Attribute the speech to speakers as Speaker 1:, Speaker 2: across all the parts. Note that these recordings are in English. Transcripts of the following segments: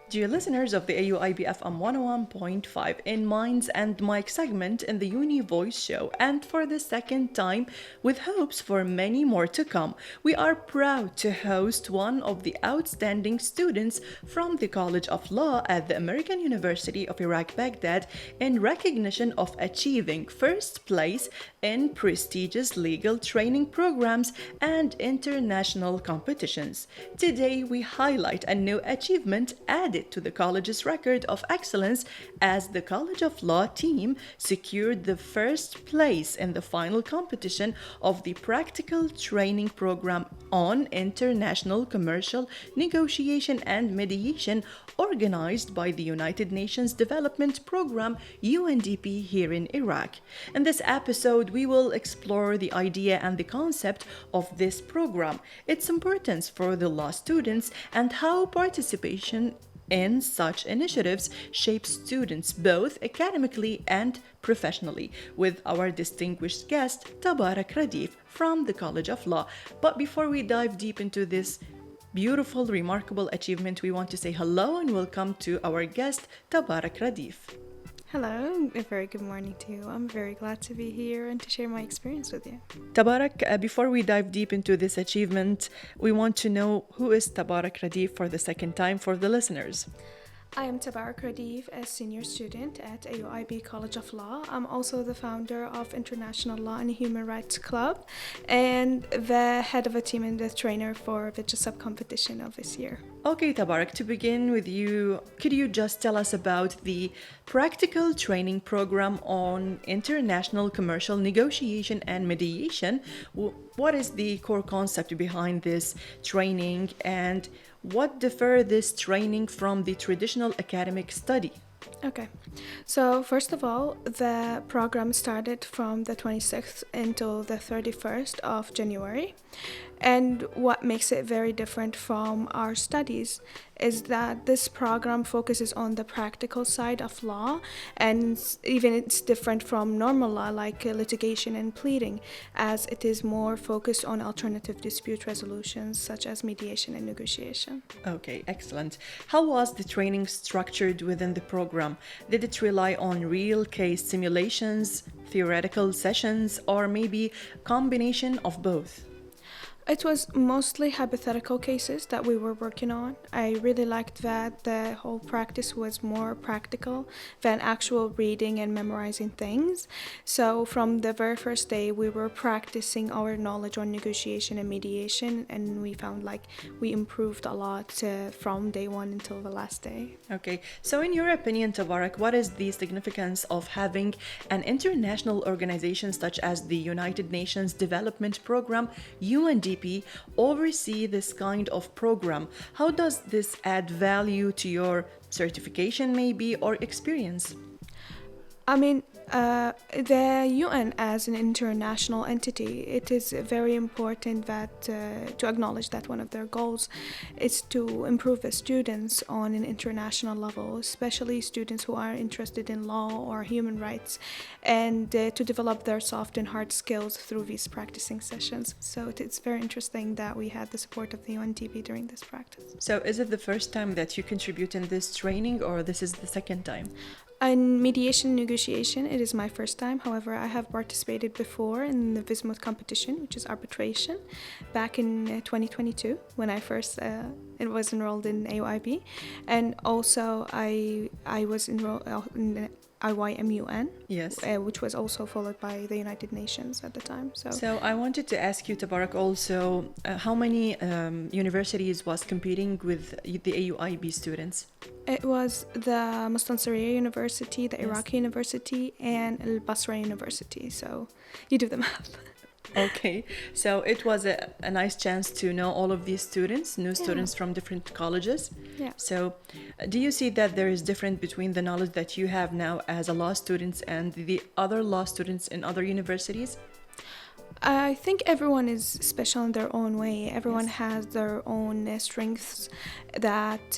Speaker 1: Dear listeners of the AUIB FM 101.5 in Minds and Mike segment in the Uni Voice Show, and for the second time, with hopes for many more to come, we are proud to host one of the outstanding students from the College of Law at the American University of Iraq, Baghdad, in recognition of achieving first place in prestigious legal training programs and international competitions. Today, we highlight a new achievement added to the college's record of excellence as the College of Law team secured the first place in the final competition of the practical training program on international commercial negotiation and mediation organized by the United Nations Development Program UNDP here in Iraq. In this episode, we will explore the idea and the concept of this program, its importance for the law students, and how participation in such initiatives shapes students both academically and professionally, with our distinguished guest, Tabarak Radeef from the College of Law. But before we dive deep into this beautiful, remarkable achievement, we want to say hello and welcome to our guest, Tabarak Radeef.
Speaker 2: Hello, a very good morning to you. I'm very glad to be here and to share my experience with you.
Speaker 1: Tabarak, before we dive deep into this achievement, we want to know who is Tabarak Radeef for the second time for the listeners.
Speaker 2: I am Tabarak Radeef, a senior student at AUIB College of Law. I'm also the founder of International Law and Human Rights Club and the head of a team and the trainer for the JSUP competition of this year.
Speaker 1: Okay, Tabarak, to begin with you, could you just tell us about the practical training program on international commercial negotiation and mediation? What is the core concept behind this training, and what differ this training from the traditional academic study?
Speaker 2: Okay, so first of all, the program started from the 26th until the 31st of January. And what makes it very different from our studies is that this program focuses on the practical side of law, and even it's different from normal law like litigation and pleading, as it is more focused on alternative dispute resolutions such as mediation and negotiation.
Speaker 1: Okay, excellent. How was the training structured within the program? Did it rely on real case simulations, theoretical sessions, or maybe combination of both?
Speaker 2: It was mostly hypothetical cases that we were working on. I really liked that the whole practice was more practical than actual reading and memorizing things. So from the very first day, we were practicing our knowledge on negotiation and mediation, and we found like we improved a lot from day one until the last day.
Speaker 1: Okay, so in your opinion, Tabarak, what is the significance of having an international organization such as the United Nations Development Program, UNDP, oversee this kind of program? How does this add value to your certification maybe or experience?
Speaker 2: I mean, the UN as an international entity, it is very important that to acknowledge that one of their goals is to improve the students on an international level, especially students who are interested in law or human rights, and to develop their soft and hard skills through these practicing sessions. So it's very interesting that we had the support of the UNDP during this practice.
Speaker 1: So is it the first time that you contribute in this training, or this is the second time?
Speaker 2: In mediation negotiation, it is my first time. However, I have participated before in the Bismuth competition, which is arbitration, back in 2022 when I first was enrolled in AUIB. And also I was enrolled in the IYMUN,
Speaker 1: yes,
Speaker 2: which was also followed by the United Nations at the time.
Speaker 1: So I wanted to ask you, Tabarak, also how many universities was competing with the AUIB students?
Speaker 2: It was the Mustansariya University, the Iraqi University, and Al Basra University. So you do the math.
Speaker 1: Okay, so it was a nice chance to know all of these students, new students from different colleges.
Speaker 2: Yeah.
Speaker 1: So do you see that there is difference between the knowledge that you have now as a law student and the other law students in other universities?
Speaker 2: I think everyone is special in their own way. Everyone has their own strengths that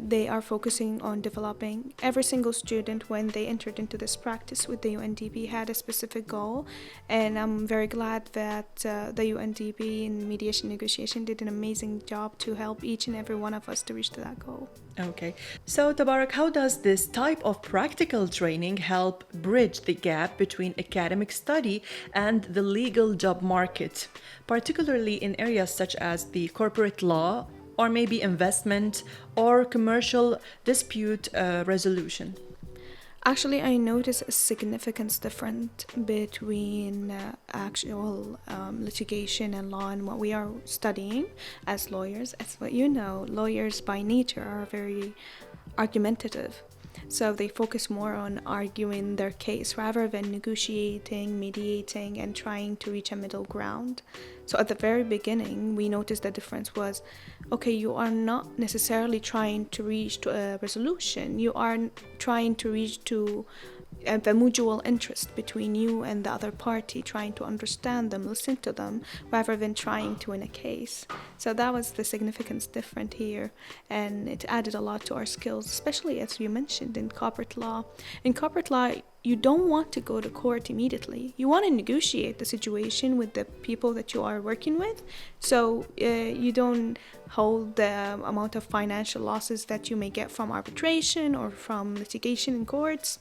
Speaker 2: they are focusing on developing. Every single student, when they entered into this practice with the UNDP, had a specific goal, and I'm very glad that the UNDP in mediation negotiation did an amazing job to help each and every one of us to reach that goal.
Speaker 1: Okay. So, Tabarak, how does this type of practical training help bridge the gap between academic study and the legal job market, particularly in areas such as the corporate law, or maybe investment or commercial dispute resolution?
Speaker 2: Actually, I notice a significant difference between actual litigation and law and what we are studying as lawyers. As what you know, lawyers by nature are very argumentative. So they focus more on arguing their case rather than negotiating, mediating, and trying to reach a middle ground. So at the very beginning, we noticed the difference was, okay, you are not necessarily trying to reach to a resolution. You are trying to reach to the mutual interest between you and the other party, trying to understand them, listen to them, rather than trying to win a case. So that was the significance different here, and it added a lot to our skills, especially as you mentioned in corporate law. In corporate law, you don't want to go to court immediately. You want to negotiate the situation with the people that you are working with, so you don't hold the amount of financial losses that you may get from arbitration or from litigation in courts.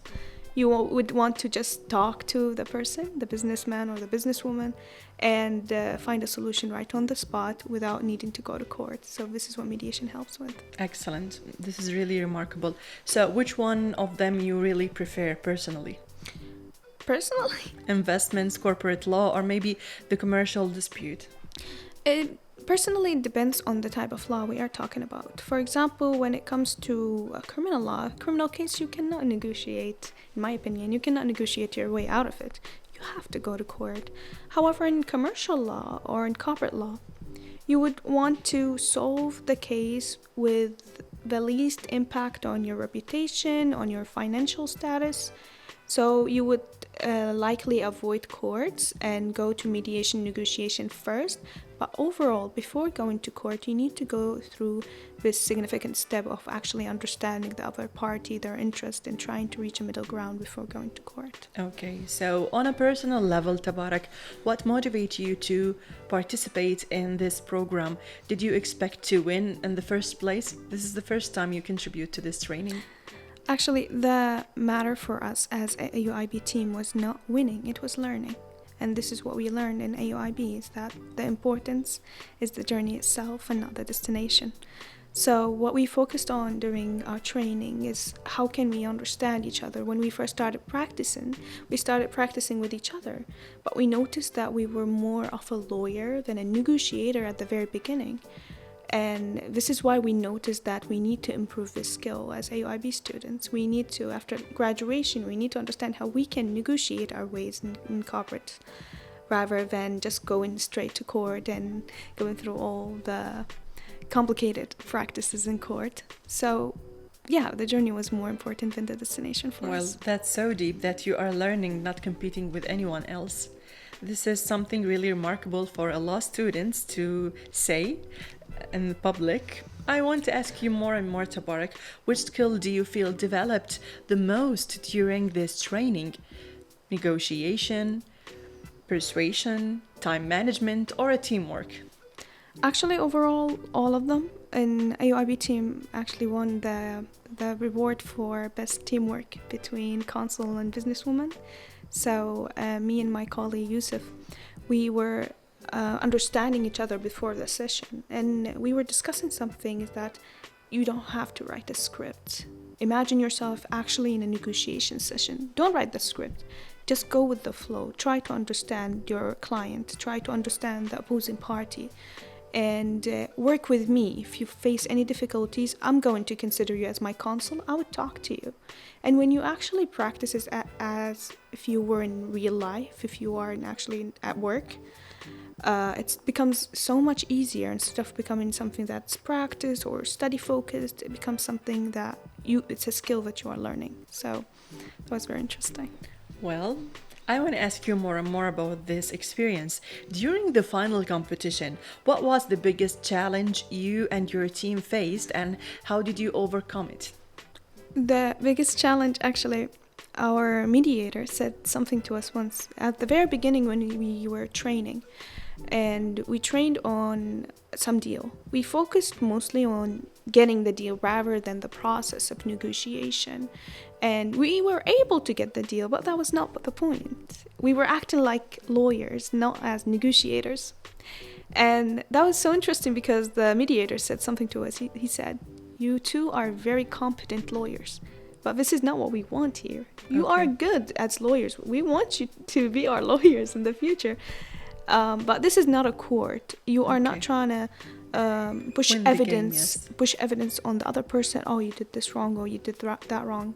Speaker 2: You would want to just talk to the person, the businessman or the businesswoman, and find a solution right on the spot without needing to go to court. So this is what mediation helps with.
Speaker 1: Excellent. This is really remarkable. So, which one of them you really prefer personally?
Speaker 2: Personally,
Speaker 1: Investments, corporate law, or maybe the commercial dispute?
Speaker 2: it personally depends on the type of law we are talking about. For example, when it comes to a criminal law, criminal case, you cannot negotiate, in my opinion, you cannot negotiate your way out of it. You have to go to court. However, in commercial law or in corporate law, you would want to solve the case with the least impact on your reputation, on your financial status. So you would likely avoid courts and go to mediation negotiation first. But overall, before going to court, you need to go through this significant step of actually understanding the other party, their interest, and trying to reach a middle ground before going to court.
Speaker 1: Okay, so on a personal level, Tabarak, what motivates you to participate in this program? Did you expect to win in the first place? This is the first time you contribute to this training.
Speaker 2: Actually, the matter for us as a AUIB team was not winning, it was learning. And this is what we learned in AUIB, is that the importance is the journey itself and not the destination. So what we focused on during our training is how can we understand each other. When we first started practicing, we started practicing with each other, but we noticed that we were more of a lawyer than a negotiator at the very beginning. And this is why we noticed that we need to improve this skill as AUIB students. We need to, after graduation, we need to understand how we can negotiate our ways in corporate rather than just going straight to court and going through all the complicated practices in court. So yeah, the journey was more important than the destination for us.
Speaker 1: Well, that's so deep that you are learning, not competing with anyone else. This is something really remarkable for a law students to say in the public. I want to ask you more and more, Tabarak, which skill do you feel developed the most during this training? Negotiation, persuasion, time management, or a teamwork?
Speaker 2: Actually, overall, all of them. An AUIB team actually won the reward for best teamwork between consul and businesswoman. So me and my colleague Yusuf, we were understanding each other before the session, and we were discussing something that you don't have to write a script. Imagine yourself actually in a negotiation session. Don't write the script. Just go with the flow. Try to understand your client. Try to understand the opposing party. And work with me. If you face any difficulties, I'm going to consider you as my consul. I would talk to you. And when you actually practice it as if you were in real life, if you are actually at work, it becomes so much easier. Instead of becoming something that's practiced or study focused, it becomes something that it's a skill that you are learning. So that was very interesting.
Speaker 1: Well, I want to ask you more and more about this experience. During the final competition, what was the biggest challenge you and your team faced, and how did you overcome it?
Speaker 2: The biggest challenge, actually, our mediator said something to us once at the very beginning when we were training, and we trained on some deal. We focused mostly on getting the deal rather than the process of negotiation. And we were able to get the deal, but that was not the point. We were acting like lawyers, not as negotiators. And that was so interesting because the mediator said something to us. He said, "You two are very competent lawyers, but this is not what we want here. You are good as lawyers. We want you to be our lawyers in the future. But this is not a court. You are not trying to push evidence on the other person. Oh, you did this wrong, or you did that wrong.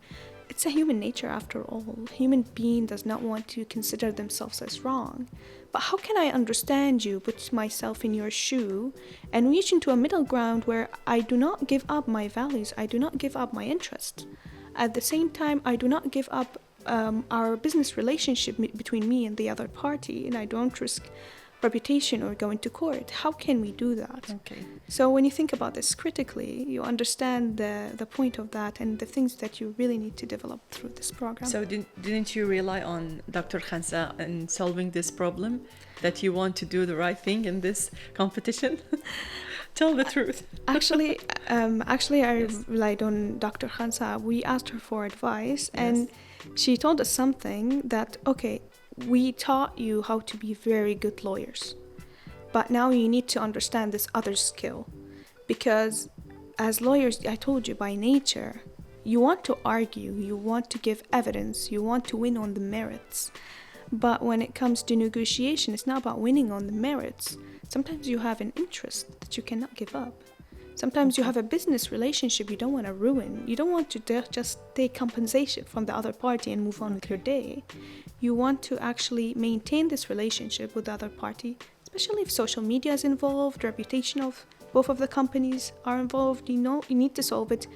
Speaker 2: It's a human nature after all. Human being does not want to consider themselves as wrong. But how can I understand you, put myself in your shoe, and reach into a middle ground where I do not give up my values, I do not give up my interest. At the same time, I do not give up our business relationship between me and the other party, and I don't risk reputation or going to court. How can we do that?"
Speaker 1: Okay.
Speaker 2: So when you think about this critically, you understand the point of that and the things that you really need to develop through this program.
Speaker 1: So didn't you rely on Dr. Khansa in solving this problem, that you want to do the right thing in this competition? Tell the truth.
Speaker 2: Actually, I relied on Dr. Khansa. We asked her for advice, and she told us something that, okay, we taught you how to be very good lawyers, but now you need to understand this other skill, because as lawyers, I told you, by nature, you want to argue, you want to give evidence, you want to win on the merits. But when it comes to negotiation, it's not about winning on the merits. Sometimes you have an interest that you cannot give up. Sometimes you have a business relationship you don't want to ruin. You don't want to just take compensation from the other party and move on with your day. You want to actually maintain this relationship with the other party, especially if social media is involved, reputation of both of the companies are involved. You need to solve it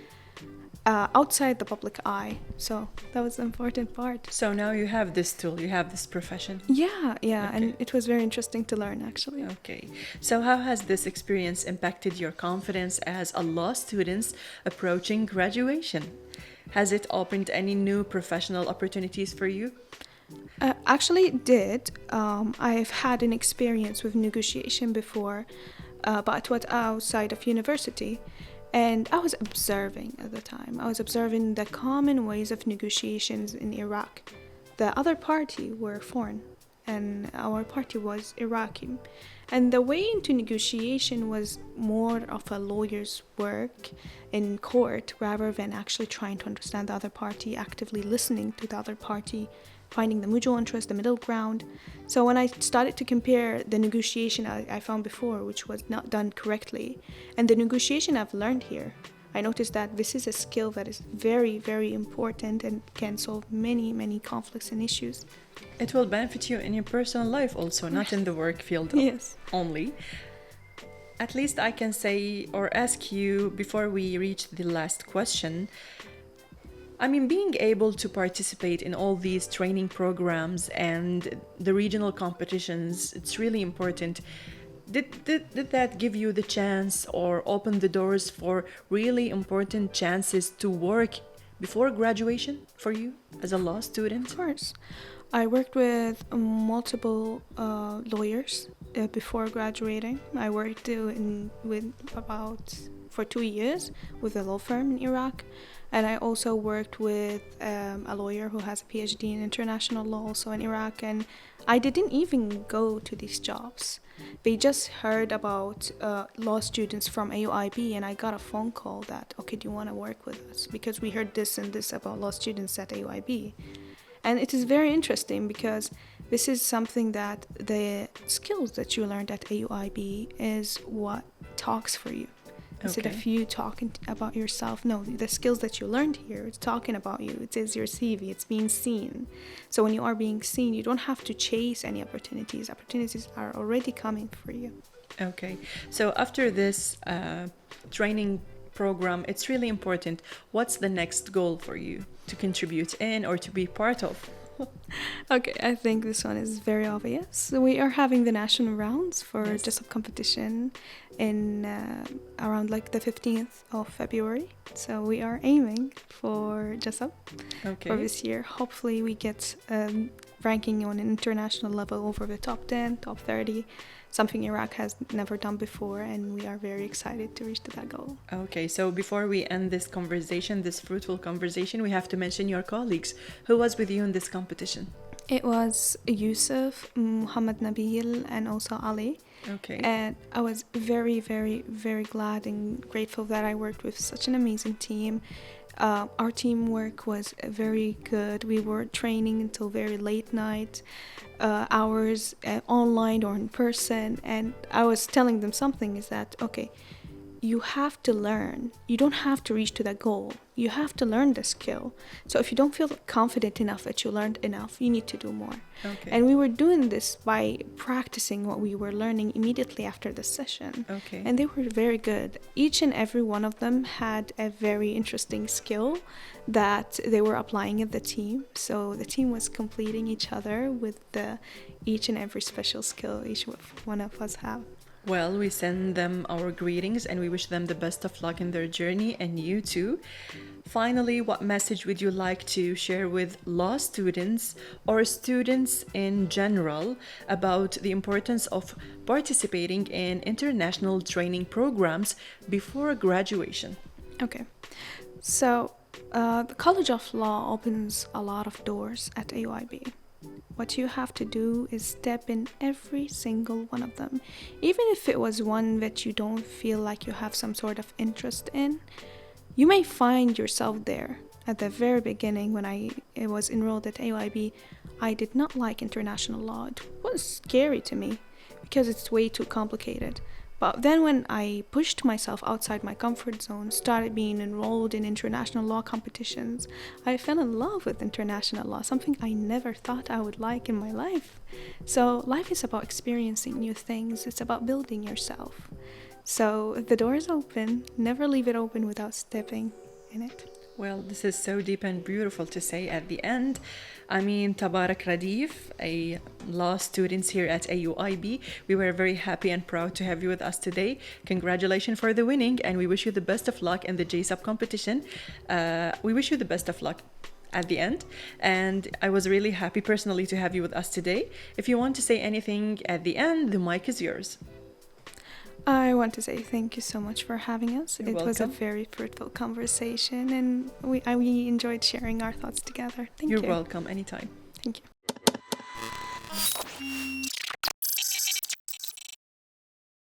Speaker 2: outside the public eye. So that was the important part.
Speaker 1: So now you have this tool, you have this profession.
Speaker 2: Yeah, and it was very interesting to learn, actually.
Speaker 1: Okay. So how has this experience impacted your confidence as a law student approaching graduation? Has it opened any new professional opportunities for you?
Speaker 2: Actually, it did. I've had an experience with negotiation before, but it was outside of university. And I was observing at the time. I was observing the common ways of negotiations in Iraq. The other party were foreign, and our party was Iraqi. And the way into negotiation was more of a lawyer's work in court rather than actually trying to understand the other party, actively listening to the other party, finding the mutual interest, the middle ground. So when I started to compare the negotiation I found before, which was not done correctly, and the negotiation I've learned here, I noticed that this is a skill that is very, very important and can solve many, many conflicts and issues.
Speaker 1: It will benefit you in your personal life also, not in the work field only. At least I can say or ask you before we reach the last question, I mean, being able to participate in all these training programs and the regional competitions, it's really important. Did that give you the chance or open the doors for really important chances to work before graduation for you as a law student?
Speaker 2: Of course. I worked with multiple lawyers before graduating. I worked for 2 years with a law firm in Iraq. And I also worked with a lawyer who has a PhD in international law also in Iraq. And I didn't even go to these jobs. They just heard about law students from AUIB, and I got a phone call that, okay, do you want to work with us? Because we heard this and this about law students at AUIB. And it is very interesting because this is something that the skills that you learned at AUIB is what talks for you. Instead of you talking about yourself, no, the skills that you learned here, it's talking about you. It is your CV, it's being seen. So when you are being seen, you don't have to chase any opportunities. Opportunities are already coming for you.
Speaker 1: Okay. So after this training program, it's really important. What's the next goal for you to contribute in or to be part of?
Speaker 2: Okay, I think this one is very obvious. So we are having the national rounds for JSOP competition in around like the 15th of February. So we are aiming for JSOP for this year. Hopefully we get ranking on an international level over the top 10, top 30, something Iraq has never done before, and we are very excited to reach to that goal.
Speaker 1: Okay, so before we end this conversation, this fruitful conversation, we have to mention your colleagues. Who was with you in this competition?
Speaker 2: It was Yusuf, Muhammad Nabil, and also Ali.
Speaker 1: Okay.
Speaker 2: And I was very, very, very glad and grateful that I worked with such an amazing team. Our teamwork was very good. We were training until very late night hours, online or in person. And I was telling them something is that, okay, you have to learn. You don't have to reach to that goal. You have to learn the skill. So if you don't feel confident enough that you learned enough, you need to do more.
Speaker 1: Okay.
Speaker 2: And we were doing this by practicing what we were learning immediately after the session.
Speaker 1: Okay.
Speaker 2: And they were very good. Each and every one of them had a very interesting skill that they were applying at the team. So the team was completing each other with each and every special skill each one of us have.
Speaker 1: Well, we send them our greetings and we wish them the best of luck in their journey, and you too. Finally, what message would you like to share with law students or students in general about the importance of participating in international training programs before graduation?
Speaker 2: Okay, so the College of Law opens a lot of doors at AUIB. What you have to do is step in every single one of them. Even if it was one that you don't feel like you have some sort of interest in, you may find yourself there. At the very beginning, when I was enrolled at AUIB, I did not like international law. It was scary to me because it's way too complicated. But then when I pushed myself outside my comfort zone, started being enrolled in international law competitions, I fell in love with international law, something I never thought I would like in my life. So life is about experiencing new things. It's about building yourself. So the door is open. Never leave it open without stepping in it.
Speaker 1: Well, this is so deep and beautiful to say at the end. I mean, Tabarak Radeef, a law student here at AUIB, we were very happy and proud to have you with us today. Congratulations for the winning, and we wish you the best of luck in the JSUB competition. We wish you the best of luck at the end, and I was really happy personally to have you with us today. If you want to say anything at the end, the mic is yours.
Speaker 2: I want to say thank you so much for having us.
Speaker 1: You're
Speaker 2: It was a
Speaker 1: welcome.
Speaker 2: very fruitful conversation, and we enjoyed sharing our thoughts together. Thank you.
Speaker 1: You're welcome anytime.
Speaker 2: Thank you.